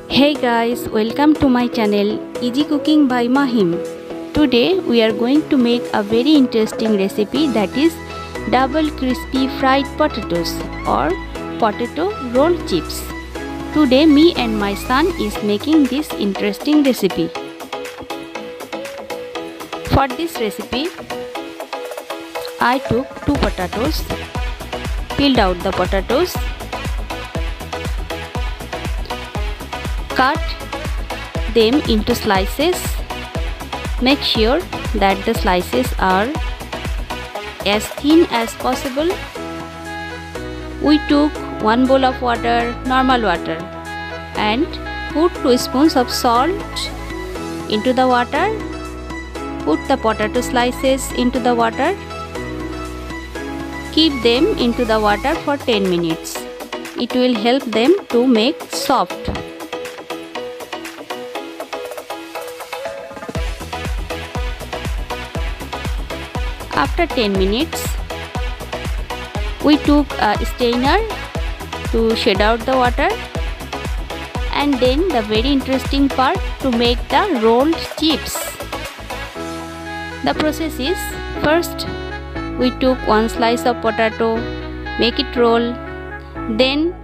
Hey guys, welcome to my channel Easy Cooking by Mahim. Today we are going to make a very interesting recipe, that is double crispy fried potatoes or potato roll chips. Today me and my son is making this interesting recipe. For this recipe I took 2 potatoes, peeled out the potatoes, cut them into slices. Make sure that the slices are as thin as possible. We took 1 bowl of water, normal water, and put 2 spoons of salt into the water. Put the potato slices into the water. Keep them into the water for 10 minutes. It will help them to make soft. After 10 minutes, we took a strainer to shed out the water, and then the very interesting part, to make the rolled chips. The process is, first we took 1 slice of potato, make it roll, then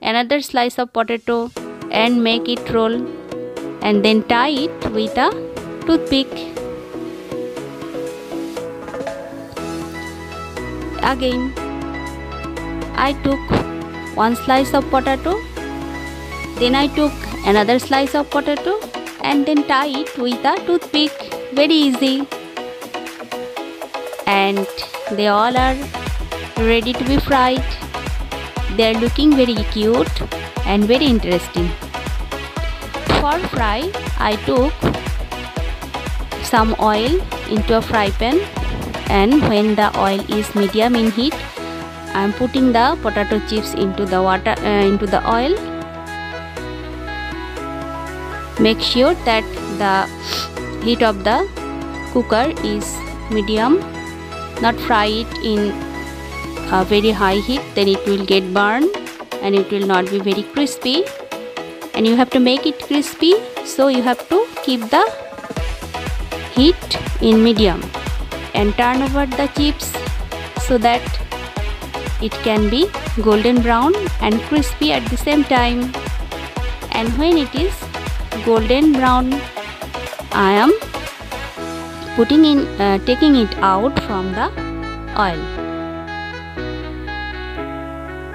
another slice of potato and make it roll, and then tie it with a toothpick. Again, I took 1 slice of potato, then I took another slice of potato and then tie it with a toothpick. Very easy. And they all are ready to be fried. They are looking very cute and very interesting. For fry, I took some oil into a fry pan, and when the oil is medium in heat, I am putting the potato chips into the oil. Make sure that the heat of the cooker is medium. Not fry it in a very high heat, then it will get burned and it will not be very crispy. And you have to make it crispy, so you have to keep the heat in medium. And turn over the chips so that it can be golden brown and crispy at the same time. And when it is golden brown, I am taking it out from the oil.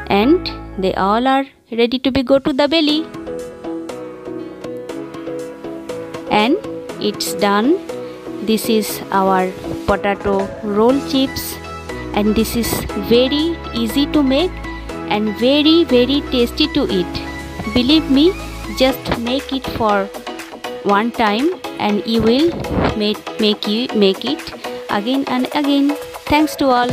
And they all are ready to go to the belly. And it's done. This is our potato roll chips, and this is very easy to make and very tasty to eat. Believe me, just make it for one time and you will make it again and again. Thanks to all.